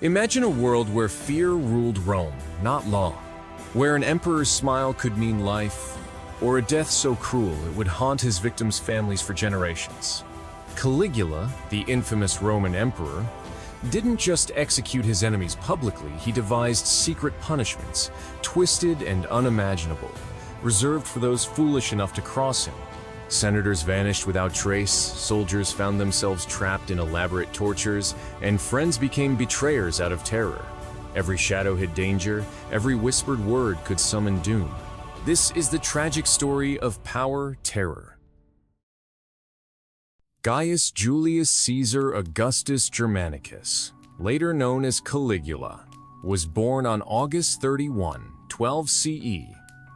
Imagine a world where fear ruled Rome, not law, where an emperor's smile could mean life, or a death so cruel it would haunt his victims' families for generations. Caligula, the infamous Roman emperor, didn't just execute his enemies publicly, he devised secret punishments, twisted and unimaginable, reserved for those foolish enough to cross him. Senators vanished without trace, soldiers found themselves trapped in elaborate tortures, and friends became betrayers out of terror. Every shadow hid danger, every whispered word could summon doom. This is the tragic story of power terror. Gaius Julius Caesar Augustus Germanicus, later known as Caligula, was born on August 31, 12 CE,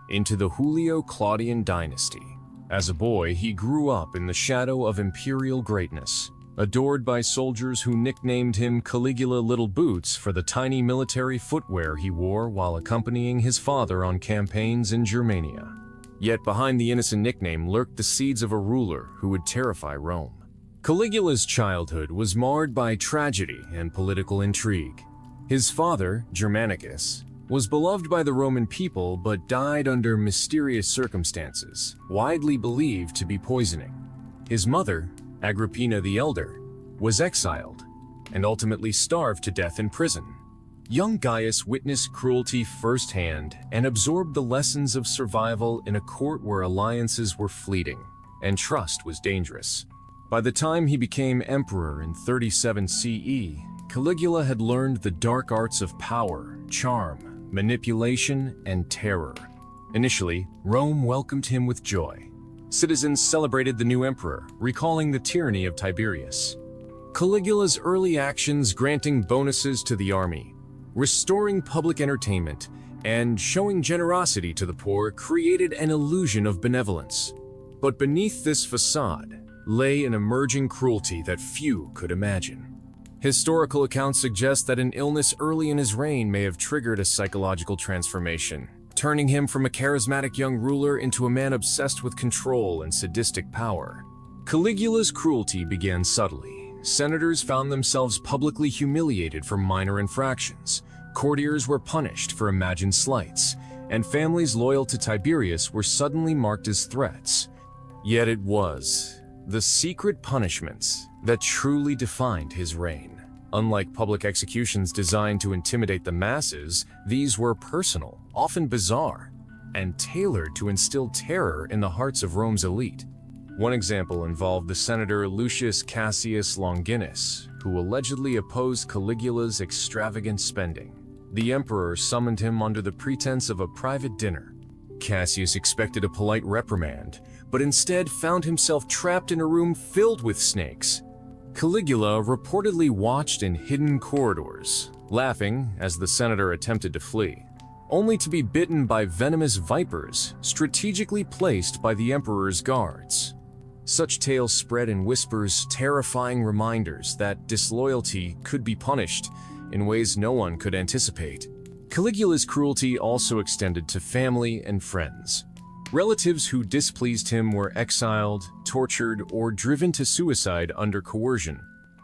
into the Julio-Claudian dynasty. As a boy, he grew up in the shadow of imperial greatness, adored by soldiers who nicknamed him Caligula Little Boots for the tiny military footwear he wore while accompanying his father on campaigns in Germania. Yet behind the innocent nickname lurked the seeds of a ruler who would terrify Rome. Caligula's childhood was marred by tragedy and political intrigue. His father, Germanicus, was beloved by the Roman people but died under mysterious circumstances, widely believed to be poisoning. His mother, Agrippina the Elder, was exiled and ultimately starved to death in prison. Young Gaius witnessed cruelty firsthand and absorbed the lessons of survival in a court where alliances were fleeting and trust was dangerous. By the time he became emperor in 37 CE, Caligula had learned the dark arts of power, charm, manipulation, and terror. Initially, Rome welcomed him with joy. Citizens celebrated the new emperor, recalling the tyranny of Tiberius. Caligula's early actions, granting bonuses to the army, restoring public entertainment, and showing generosity to the poor, created an illusion of benevolence. But beneath this facade lay an emerging cruelty that few could imagine. Historical accounts suggest that an illness early in his reign may have triggered a psychological transformation, turning him from a charismatic young ruler into a man obsessed with control and sadistic power. Caligula's cruelty began subtly. Senators found themselves publicly humiliated for minor infractions, courtiers were punished for imagined slights, and families loyal to Tiberius were suddenly marked as threats. Yet it was the secret punishments that truly defined his reign. Unlike public executions designed to intimidate the masses, these were personal, often bizarre, and tailored to instill terror in the hearts of Rome's elite. One example involved the senator Lucius Cassius Longinus, who allegedly opposed Caligula's extravagant spending. The emperor summoned him under the pretense of a private dinner. Cassius expected a polite reprimand, but instead found himself trapped in a room filled with snakes. Caligula reportedly watched in hidden corridors, laughing as the senator attempted to flee, only to be bitten by venomous vipers strategically placed by the emperor's guards. Such tales spread in whispers, terrifying reminders that disloyalty could be punished in ways no one could anticipate. Caligula's cruelty also extended to family and friends. Relatives who displeased him were exiled, tortured, or driven to suicide under coercion.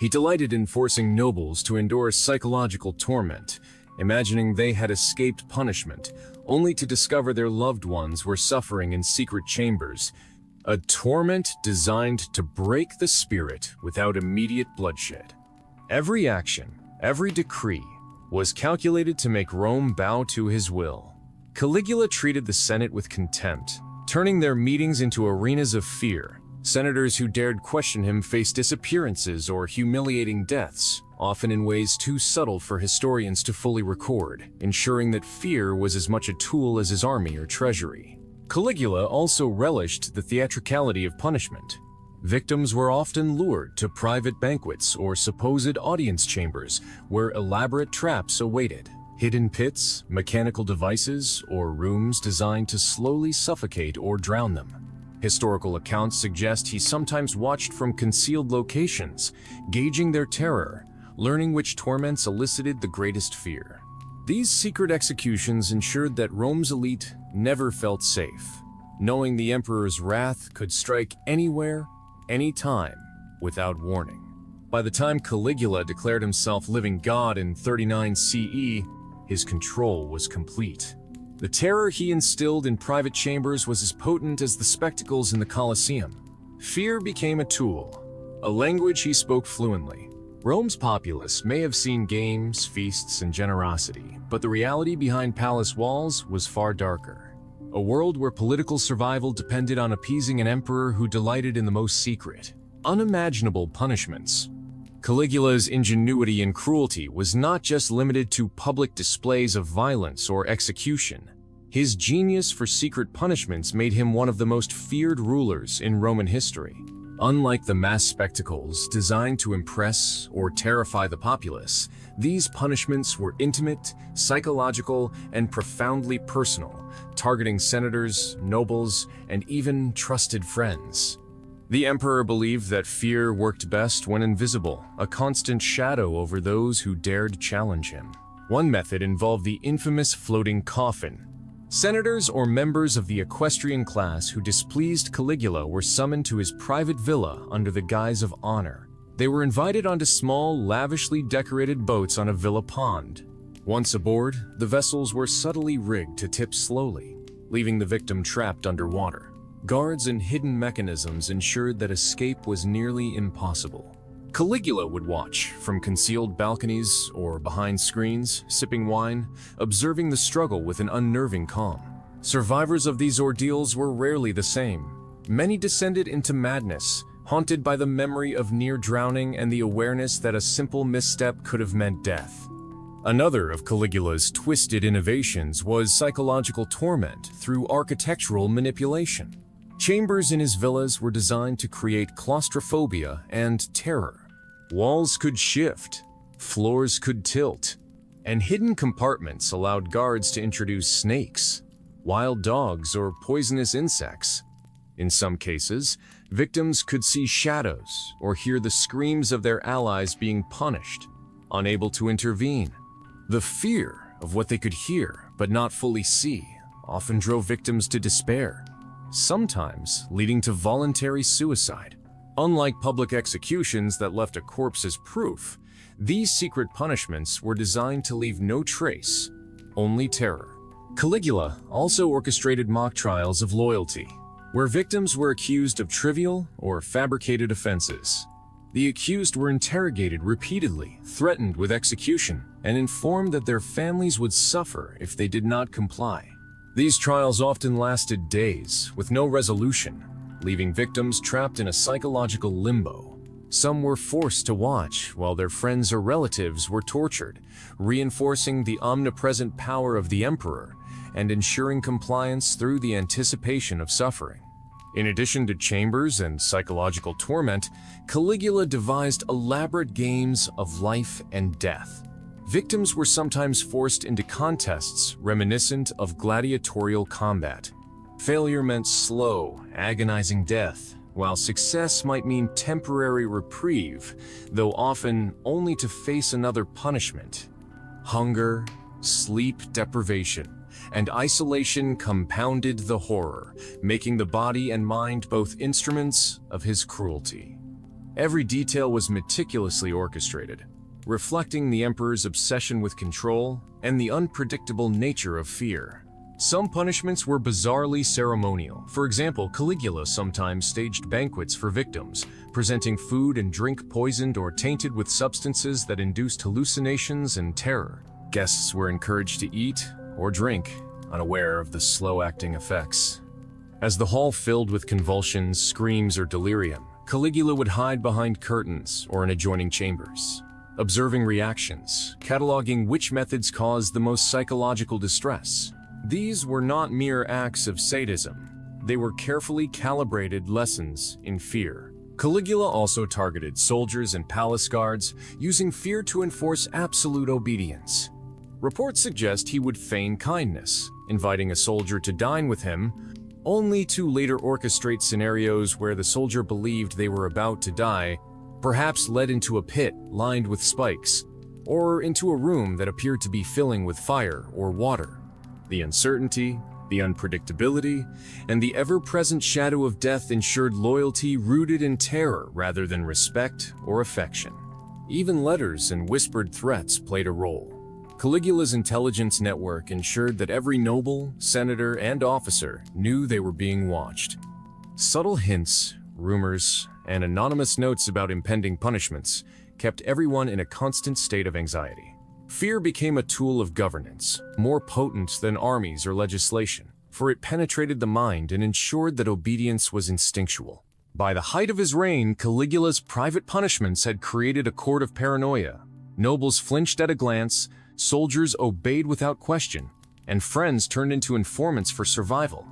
He delighted in forcing nobles to endure psychological torment, imagining they had escaped punishment, only to discover their loved ones were suffering in secret chambers, a torment designed to break the spirit without immediate bloodshed. Every action, every decree, was calculated to make Rome bow to his will. Caligula treated the Senate with contempt, turning their meetings into arenas of fear. Senators who dared question him faced disappearances or humiliating deaths, often in ways too subtle for historians to fully record, ensuring that fear was as much a tool as his army or treasury. Caligula also relished the theatricality of punishment. Victims were often lured to private banquets or supposed audience chambers where elaborate traps awaited. Hidden pits, mechanical devices, or rooms designed to slowly suffocate or drown them. Historical accounts suggest he sometimes watched from concealed locations, gauging their terror, learning which torments elicited the greatest fear. These secret executions ensured that Rome's elite never felt safe, knowing the emperor's wrath could strike anywhere, anytime, without warning. By the time Caligula declared himself living god in 39 CE, his control was complete. The terror he instilled in private chambers was as potent as the spectacles in the Colosseum. Fear became a tool, a language he spoke fluently. Rome's populace may have seen games, feasts, and generosity, but the reality behind palace walls was far darker. A world where political survival depended on appeasing an emperor who delighted in the most secret, unimaginable punishments. Caligula's ingenuity and cruelty was not just limited to public displays of violence or execution. His genius for secret punishments made him one of the most feared rulers in Roman history. Unlike the mass spectacles designed to impress or terrify the populace, these punishments were intimate, psychological, and profoundly personal, targeting senators, nobles, and even trusted friends. The emperor believed that fear worked best when invisible, a constant shadow over those who dared challenge him. One method involved the infamous floating coffin. Senators or members of the equestrian class who displeased Caligula were summoned to his private villa under the guise of honor. They were invited onto small, lavishly decorated boats on a villa pond. Once aboard, the vessels were subtly rigged to tip slowly, leaving the victim trapped underwater. Guards and hidden mechanisms ensured that escape was nearly impossible. Caligula would watch from concealed balconies or behind screens, sipping wine, observing the struggle with an unnerving calm. Survivors of these ordeals were rarely the same. Many descended into madness, haunted by the memory of near drowning and the awareness that a simple misstep could have meant death. Another of Caligula's twisted innovations was psychological torment through architectural manipulation. Chambers in his villas were designed to create claustrophobia and terror. Walls could shift, floors could tilt, and hidden compartments allowed guards to introduce snakes, wild dogs, or poisonous insects. In some cases, victims could see shadows or hear the screams of their allies being punished, unable to intervene. The fear of what they could hear but not fully see often drove victims to despair, sometimes leading to voluntary suicide. Unlike public executions that left a corpse as proof, these secret punishments were designed to leave no trace, only terror. Caligula also orchestrated mock trials of loyalty, where victims were accused of trivial or fabricated offenses. The accused were interrogated repeatedly, threatened with execution, and informed that their families would suffer if they did not comply. These trials often lasted days, with no resolution, leaving victims trapped in a psychological limbo. Some were forced to watch while their friends or relatives were tortured, reinforcing the omnipresent power of the emperor and ensuring compliance through the anticipation of suffering. In addition to chambers and psychological torment, Caligula devised elaborate games of life and death. Victims were sometimes forced into contests reminiscent of gladiatorial combat. Failure meant slow, agonizing death, while success might mean temporary reprieve, though often only to face another punishment. Hunger, sleep deprivation, and isolation compounded the horror, making the body and mind both instruments of his cruelty. Every detail was meticulously orchestrated, reflecting the emperor's obsession with control and the unpredictable nature of fear. Some punishments were bizarrely ceremonial. For example, Caligula sometimes staged banquets for victims, presenting food and drink poisoned or tainted with substances that induced hallucinations and terror. Guests were encouraged to eat or drink, unaware of the slow-acting effects. As the hall filled with convulsions, screams, or delirium, Caligula would hide behind curtains or in adjoining chambers, observing reactions, cataloging which methods caused the most psychological distress. These were not mere acts of sadism. They were carefully calibrated lessons in fear. Caligula also targeted soldiers and palace guards, using fear to enforce absolute obedience. Reports suggest he would feign kindness, inviting a soldier to dine with him, only to later orchestrate scenarios where the soldier believed they were about to die, perhaps led into a pit lined with spikes, or into a room that appeared to be filling with fire or water. The uncertainty, the unpredictability, and the ever-present shadow of death ensured loyalty rooted in terror rather than respect or affection. Even letters and whispered threats played a role. Caligula's intelligence network ensured that every noble, senator, and officer knew they were being watched. Subtle hints, rumors, and anonymous notes about impending punishments kept everyone in a constant state of anxiety. Fear became a tool of governance, more potent than armies or legislation, for it penetrated the mind and ensured that obedience was instinctual. By the height of his reign, Caligula's private punishments had created a court of paranoia. Nobles flinched at a glance, soldiers obeyed without question, and friends turned into informants for survival.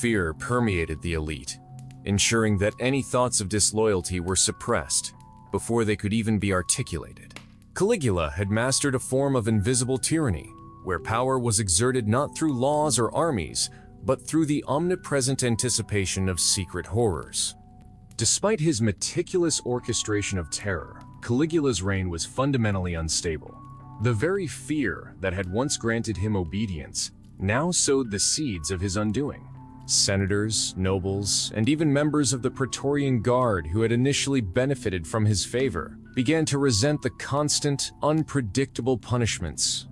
Fear permeated the elite, ensuring that any thoughts of disloyalty were suppressed before they could even be articulated. Caligula had mastered a form of invisible tyranny, where power was exerted not through laws or armies, but through the omnipresent anticipation of secret horrors. Despite his meticulous orchestration of terror, Caligula's reign was fundamentally unstable. The very fear that had once granted him obedience now sowed the seeds of his undoing. Senators, nobles, and even members of the Praetorian Guard who had initially benefited from his favor began to resent the constant, unpredictable punishments.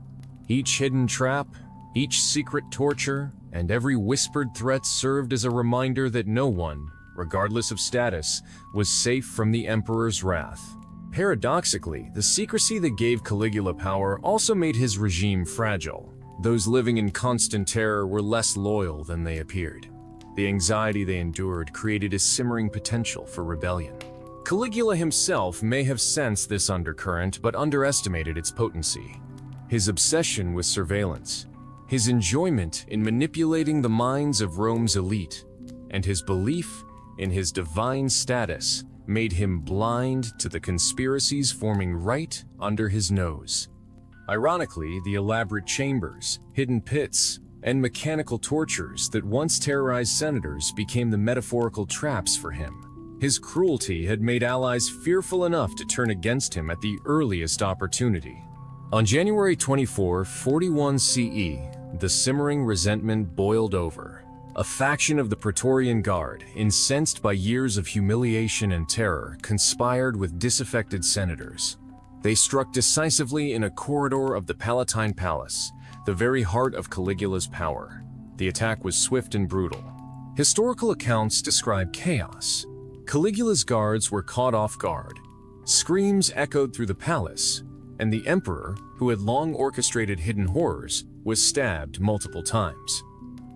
Each hidden trap, each secret torture, and every whispered threat served as a reminder that no one, regardless of status, was safe from the emperor's wrath. Paradoxically, the secrecy that gave Caligula power also made his regime fragile. Those living in constant terror were less loyal than they appeared. The anxiety they endured created a simmering potential for rebellion. Caligula himself may have sensed this undercurrent but underestimated its potency. His obsession with surveillance, his enjoyment in manipulating the minds of Rome's elite, and his belief in his divine status made him blind to the conspiracies forming right under his nose. Ironically, the elaborate chambers, hidden pits, and mechanical tortures that once terrorized senators became the metaphorical traps for him. His cruelty had made allies fearful enough to turn against him at the earliest opportunity. On January 24, 41 CE, the simmering resentment boiled over. A faction of the Praetorian Guard, incensed by years of humiliation and terror, conspired with disaffected senators. They struck decisively in a corridor of the Palatine Palace, the very heart of Caligula's power. The attack was swift and brutal. Historical accounts describe chaos. Caligula's guards were caught off guard. Screams echoed through the palace, and the emperor, who had long orchestrated hidden horrors, was stabbed multiple times.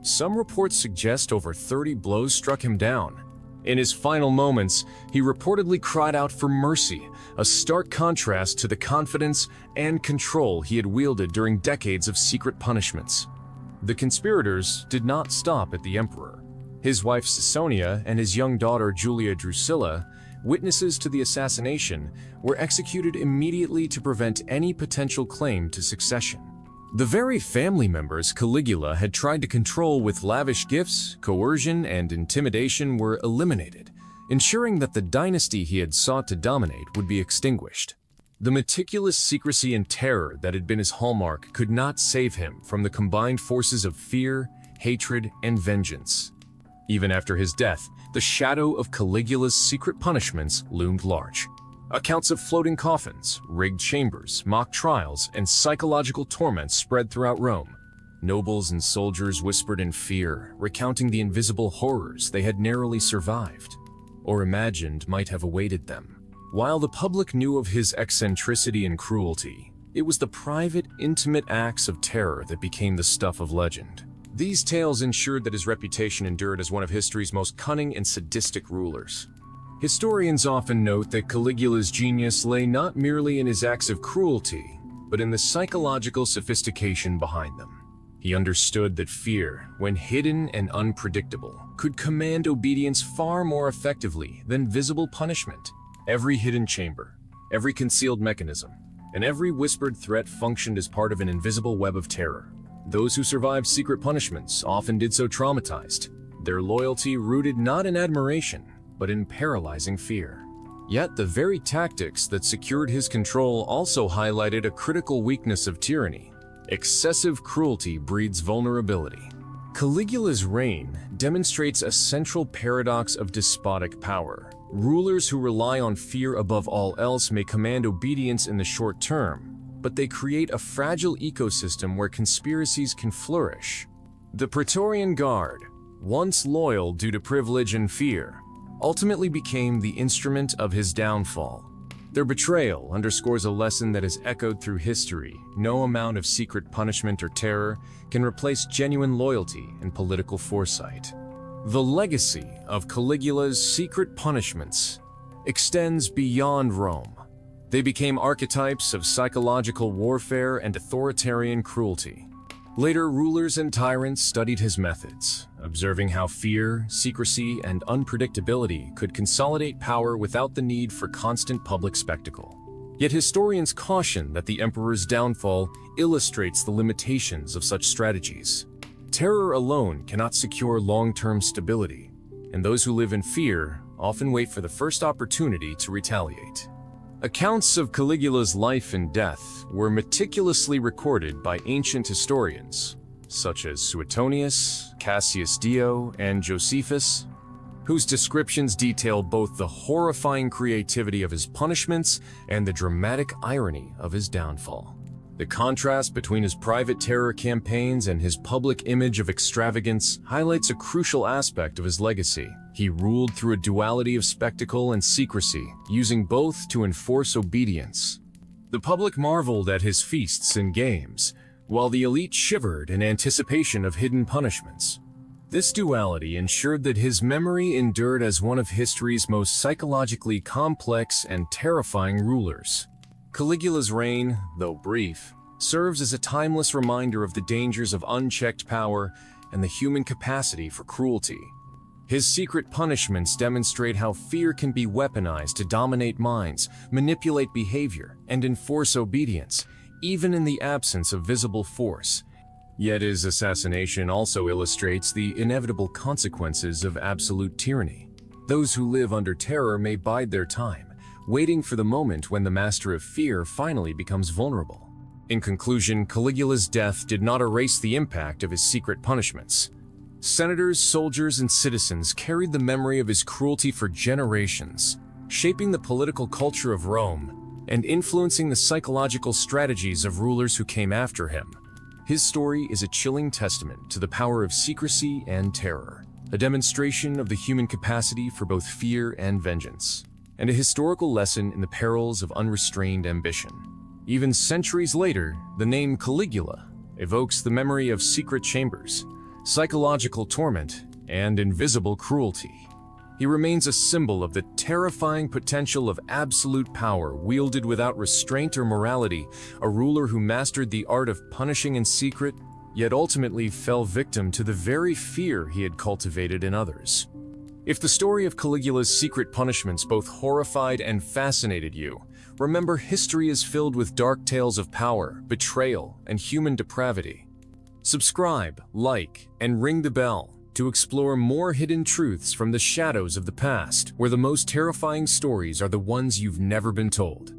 Some reports suggest over 30 blows struck him down. In his final moments, he reportedly cried out for mercy, a stark contrast to the confidence and control he had wielded during decades of secret punishments. The conspirators did not stop at the emperor. His wife Caesonia and his young daughter Julia Drusilla, witnesses to the assassination, were executed immediately to prevent any potential claim to succession. The very family members Caligula had tried to control with lavish gifts, coercion, and intimidation were eliminated, ensuring that the dynasty he had sought to dominate would be extinguished. The meticulous secrecy and terror that had been his hallmark could not save him from the combined forces of fear, hatred, and vengeance. Even after his death, the shadow of Caligula's secret punishments loomed large. Accounts of floating coffins, rigged chambers, mock trials, and psychological torments spread throughout Rome. Nobles and soldiers whispered in fear, recounting the invisible horrors they had narrowly survived, or imagined might have awaited them. While the public knew of his eccentricity and cruelty, it was the private, intimate acts of terror that became the stuff of legend. These tales ensured that his reputation endured as one of history's most cunning and sadistic rulers. Historians often note that Caligula's genius lay not merely in his acts of cruelty, but in the psychological sophistication behind them. He understood that fear, when hidden and unpredictable, could command obedience far more effectively than visible punishment. Every hidden chamber, every concealed mechanism, and every whispered threat functioned as part of an invisible web of terror. Those who survived secret punishments often did so traumatized, their loyalty rooted not in admiration, but in paralyzing fear. Yet the very tactics that secured his control also highlighted a critical weakness of tyranny. Excessive cruelty breeds vulnerability. Caligula's reign demonstrates a central paradox of despotic power. Rulers who rely on fear above all else may command obedience in the short term, but they create a fragile ecosystem where conspiracies can flourish. The Praetorian Guard, once loyal due to privilege and fear, ultimately became the instrument of his downfall. Their betrayal underscores a lesson that is echoed through history. No amount of secret punishment or terror can replace genuine loyalty and political foresight. The legacy of Caligula's secret punishments extends beyond Rome. They became archetypes of psychological warfare and authoritarian cruelty. Later, rulers and tyrants studied his methods, observing how fear, secrecy, and unpredictability could consolidate power without the need for constant public spectacle. Yet historians caution that the emperor's downfall illustrates the limitations of such strategies. Terror alone cannot secure long-term stability, and those who live in fear often wait for the first opportunity to retaliate. Accounts of Caligula's life and death were meticulously recorded by ancient historians, such as Suetonius, Cassius Dio, and Josephus, whose descriptions detail both the horrifying creativity of his punishments and the dramatic irony of his downfall. The contrast between his private terror campaigns and his public image of extravagance highlights a crucial aspect of his legacy. He ruled through a duality of spectacle and secrecy, using both to enforce obedience. The public marveled at his feasts and games, while the elite shivered in anticipation of hidden punishments. This duality ensured that his memory endured as one of history's most psychologically complex and terrifying rulers. Caligula's reign, though brief, serves as a timeless reminder of the dangers of unchecked power and the human capacity for cruelty. His secret punishments demonstrate how fear can be weaponized to dominate minds, manipulate behavior, and enforce obedience, even in the absence of visible force. Yet his assassination also illustrates the inevitable consequences of absolute tyranny. Those who live under terror may bide their time, waiting for the moment when the master of fear finally becomes vulnerable. In conclusion, Caligula's death did not erase the impact of his secret punishments. Senators, soldiers, and citizens carried the memory of his cruelty for generations, shaping the political culture of Rome and influencing the psychological strategies of rulers who came after him. His story is a chilling testament to the power of secrecy and terror, a demonstration of the human capacity for both fear and vengeance, and a historical lesson in the perils of unrestrained ambition. Even centuries later, the name Caligula evokes the memory of secret chambers, psychological torment, and invisible cruelty. He remains a symbol of the terrifying potential of absolute power wielded without restraint or morality, a ruler who mastered the art of punishing in secret, yet ultimately fell victim to the very fear he had cultivated in others. If the story of Caligula's secret punishments both horrified and fascinated you, remember history is filled with dark tales of power, betrayal, and human depravity. Subscribe, like, and ring the bell to explore more hidden truths from the shadows of the past, where the most terrifying stories are the ones you've never been told.